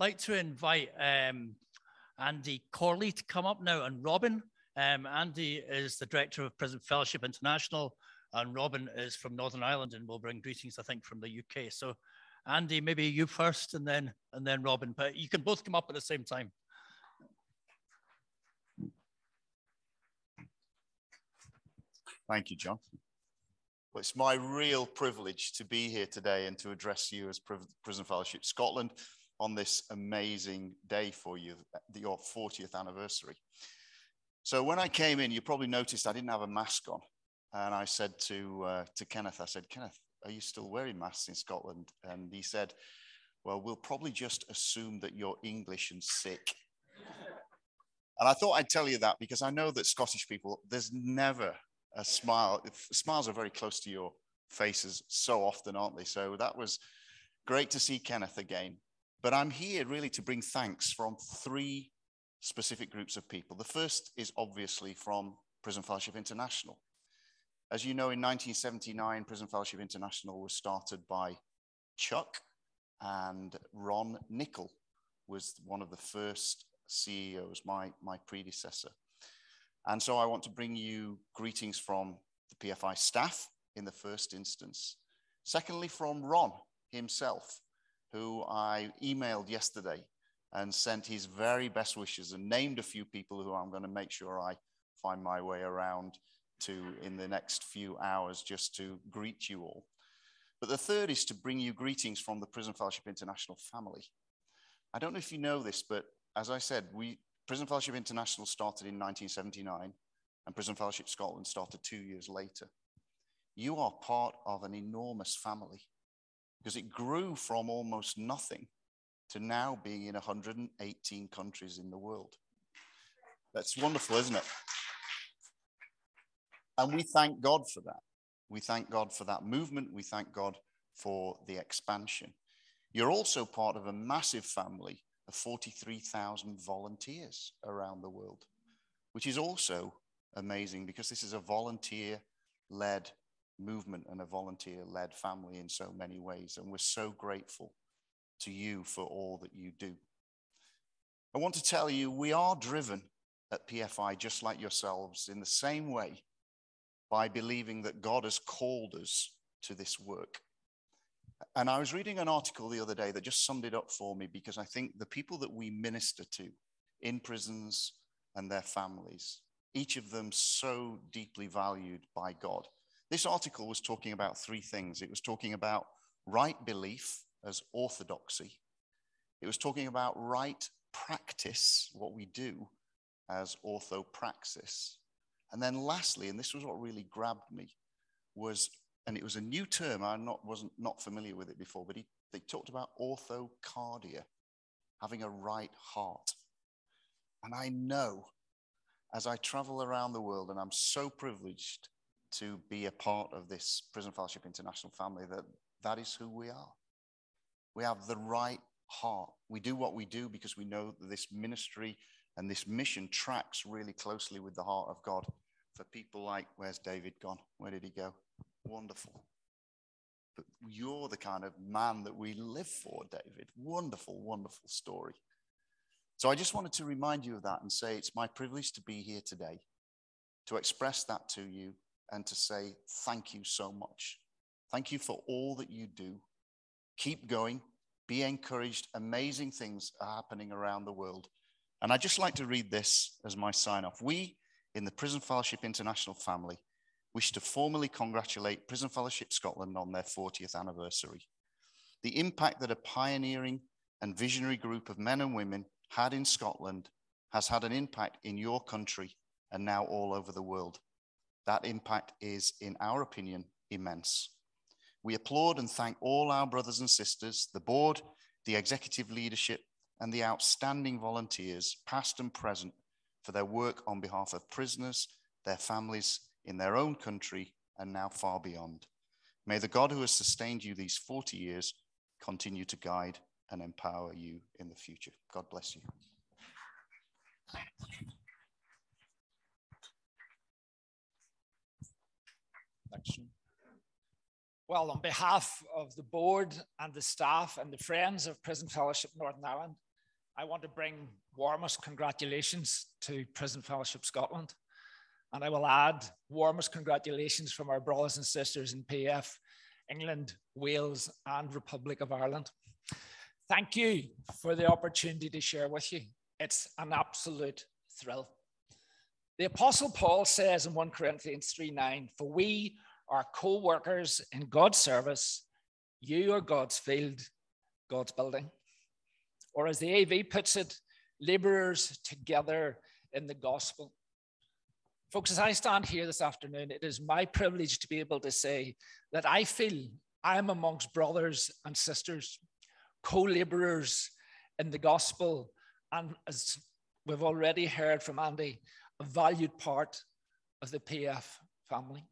like to invite Andy Corley to come up now, and Robin. Andy is the director of Prison Fellowship International, and Robin is from Northern Ireland and will bring greetings, I think, from the UK. So Andy, maybe you first and then Robin, but you can both come up at the same time. Thank you, John. Well, it's my real privilege to be here today and to address you as Prison Fellowship Scotland on this amazing day for you, your 40th anniversary. So when I came in, you probably noticed I didn't have a mask on. And I said to Kenneth, I said, Kenneth, are you still wearing masks in Scotland? And he said, well, we'll probably just assume that you're English and sick. And I thought I'd tell you that because I know that Scottish people, there's never a smile. Smiles are very close to your faces so often, aren't they? So that was great to see Kenneth again. But I'm here really to bring thanks from three specific groups of people. The first is obviously from Prison Fellowship International. As you know, in 1979, Prison Fellowship International was started by Chuck, and Ron Nickel was one of the first CEOs, my predecessor. And so I want to bring you greetings from the PFI staff in the first instance. Secondly, from Ron himself, who I emailed yesterday and sent his very best wishes and named a few people who I'm going to make sure I find my way around to in the next few hours just to greet you all. But the third is to bring you greetings from the Prison Fellowship International family. I don't know if you know this, but as I said, Prison Fellowship International started in 1979 and Prison Fellowship Scotland started 2 years later. You are part of an enormous family because it grew from almost nothing to now being in 118 countries in the world. That's wonderful, isn't it? And we thank God for that. We thank God for that movement. We thank God for the expansion. You're also part of a massive family of 43,000 volunteers around the world, which is also amazing because this is a volunteer-led movement and a volunteer-led family in so many ways. And we're so grateful to you for all that you do. I want to tell you, we are driven at PFI, just like yourselves, in the same way by believing that God has called us to this work. And I was reading an article the other day that just summed it up for me because I think the people that we minister to in prisons and their families, each of them so deeply valued by God. This article was talking about three things. It was talking about right belief as orthodoxy. It was talking about right practice, what we do, as orthopraxis. And then lastly, and this was what really grabbed me, was, and it was a new term, I wasn't familiar with it before, but they talked about orthocardia, having a right heart. And I know, as I travel around the world, and I'm so privileged to be a part of this Prison Fellowship International family, that is who we are. We have the right heart. We do what we do because we know that this ministry and this mission tracks really closely with the heart of God for people like, where's David gone? Where did he go? Wonderful. But you're the kind of man that we live for, David. Wonderful, wonderful story. So I just wanted to remind you of that and say it's my privilege to be here today, to express that to you and to say thank you so much. Thank you for all that you do. Keep going. Be encouraged. Amazing things are happening around the world. And I'd just like to read this as my sign-off. We, in the Prison Fellowship International family, wish to formally congratulate Prison Fellowship Scotland on their 40th anniversary. The impact that a pioneering and visionary group of men and women had in Scotland has had an impact in your country and now all over the world. That impact is, in our opinion, immense. We applaud and thank all our brothers and sisters, the board, the executive leadership, and the outstanding volunteers, past and present, for their work on behalf of prisoners, their families, in their own country, and now far beyond. May the God who has sustained you these 40 years continue to guide and empower you in the future. God bless you. Action. Well, on behalf of the board and the staff and the friends of Prison Fellowship Northern Ireland, I want to bring warmest congratulations to Prison Fellowship Scotland. And I will add warmest congratulations from our brothers and sisters in PF, England, Wales, and Republic of Ireland. Thank you for the opportunity to share with you. It's an absolute thrill. The Apostle Paul says in 1 Corinthians 3:9, "For we are co-workers in God's service. You are God's field, God's building." Or as the AV puts it, laborers together in the gospel. Folks, as I stand here this afternoon, it is my privilege to be able to say that I feel I am amongst brothers and sisters, co-laborers in the gospel, and as we've already heard from Andy, a valued part of the PF family.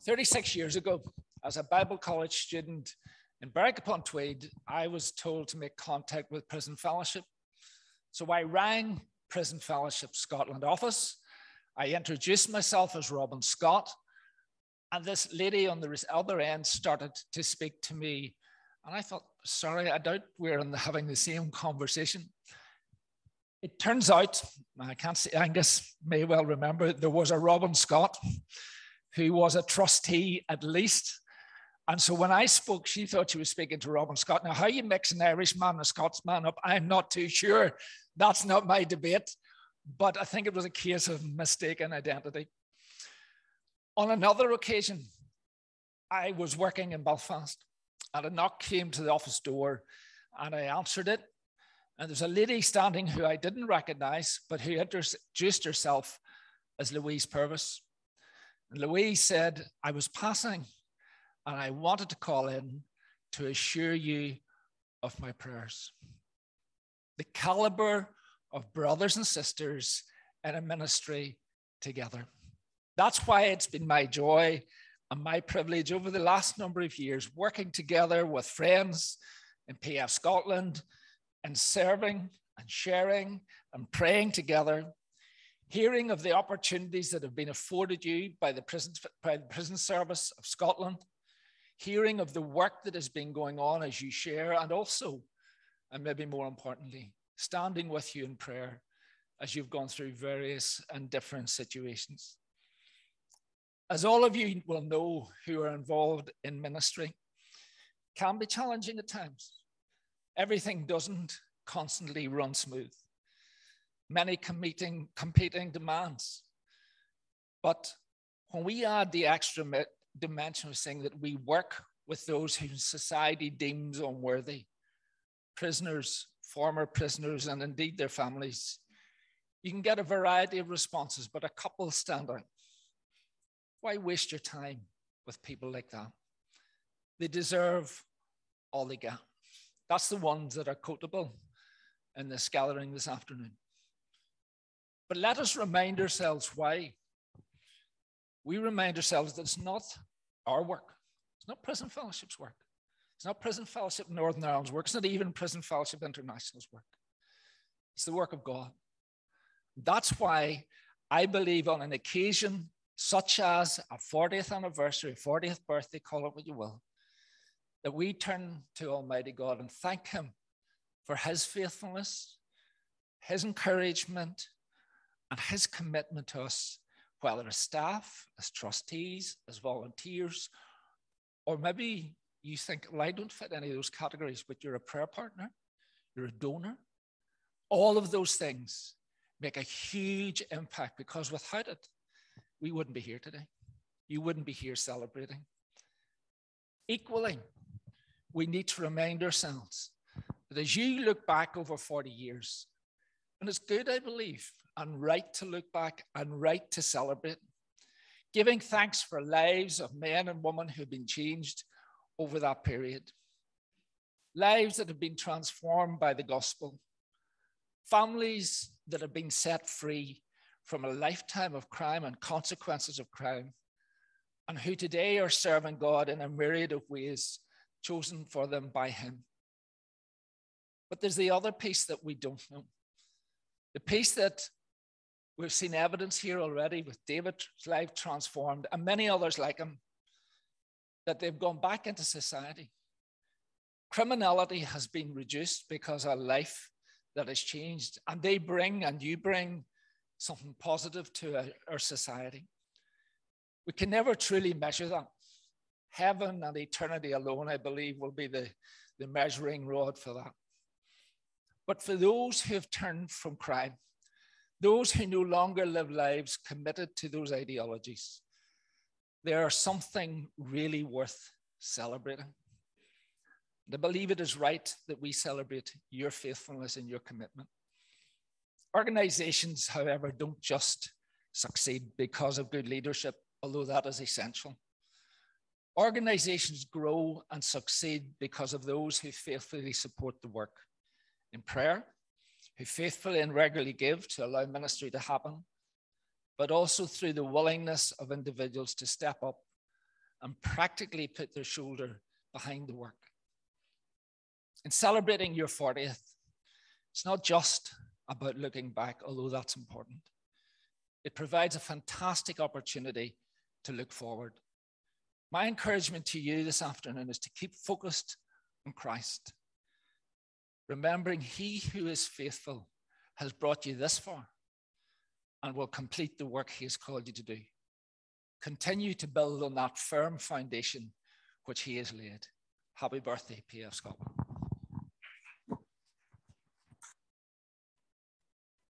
36 years ago, as a Bible college student in Berwick-upon-Tweed, I was told to make contact with Prison Fellowship. So I rang Prison Fellowship Scotland office. I introduced myself as Robin Scott, and this lady on the other end started to speak to me. And I thought, sorry, I doubt we're having the same conversation. It turns out, I can't say, Angus may well remember, there was a Robin Scott who was a trustee at least. And so when I spoke, she thought she was speaking to Robin Scott. Now, how you mix an Irishman and a Scotsman up, I'm not too sure. That's not my debate. But I think it was a case of mistaken identity. On another occasion, I was working in Belfast, and a knock came to the office door, and I answered it. And there's a lady standing who I didn't recognize, but who introduced herself as Louise Purvis. And Louise said, "I was passing, and I wanted to call in to assure you of my prayers." The caliber of brothers and sisters in a ministry together. That's why it's been my joy and my privilege over the last number of years working together with friends in PF Scotland and serving and sharing and praying together, hearing of the opportunities that have been afforded you by the prison service of Scotland, hearing of the work that has been going on as you share, and also, and maybe more importantly, standing with you in prayer as you've gone through various and different situations. As all of you will know who are involved in ministry, can be challenging at times. Everything doesn't constantly run smooth. Many competing demands. But when we add the extra dimension of saying that we work with those whom society deems unworthy, prisoners, former prisoners, and indeed their families, you can get a variety of responses, but a couple stand out. Why waste your time with people like that? They deserve all they get. That's the ones that are quotable in this gathering this afternoon. But let us remind ourselves why. We remind ourselves that it's not our work. It's not Prison Fellowship's work. It's not Prison Fellowship Northern Ireland's work. It's not even Prison Fellowship International's work. It's the work of God. That's why I believe on an occasion such as a 40th anniversary, 40th birthday, call it what you will, that we turn to Almighty God and thank Him for His faithfulness, His encouragement, and His commitment to us, whether as staff, as trustees, as volunteers, or maybe you think, well, I don't fit any of those categories, but you're a prayer partner, you're a donor. All of those things make a huge impact, because without it, we wouldn't be here today. You wouldn't be here celebrating. Equally, we need to remind ourselves that as you look back over 40 years, and it's good, I believe, and right to look back and right to celebrate, giving thanks for lives of men and women who have been changed over that period, lives that have been transformed by the gospel, families that have been set free from a lifetime of crime and consequences of crime, and who today are serving God in a myriad of ways chosen for them by Him. But there's the other piece that we don't know. The piece that we've seen evidence here already with David's life transformed and many others like him, that they've gone back into society. Criminality has been reduced because of a life that has changed, and they bring, and you bring, something positive to our society. We can never truly measure that. Heaven and eternity alone, I believe, will be the measuring rod for that. But for those who have turned from crime, those who no longer live lives committed to those ideologies, there is something really worth celebrating. And I believe it is right that we celebrate your faithfulness and your commitment. Organizations, however, don't just succeed because of good leadership, although that is essential. Organizations grow and succeed because of those who faithfully support the work in prayer, who faithfully and regularly give to allow ministry to happen, but also through the willingness of individuals to step up and practically put their shoulder behind the work. In celebrating your 40th, it's not just about looking back, although that's important. It provides a fantastic opportunity to look forward. My encouragement to you this afternoon is to keep focused on Christ, remembering he who is faithful has brought you this far and will complete the work he has called you to do. Continue to build on that firm foundation which he has laid. Happy birthday, PF Scotland.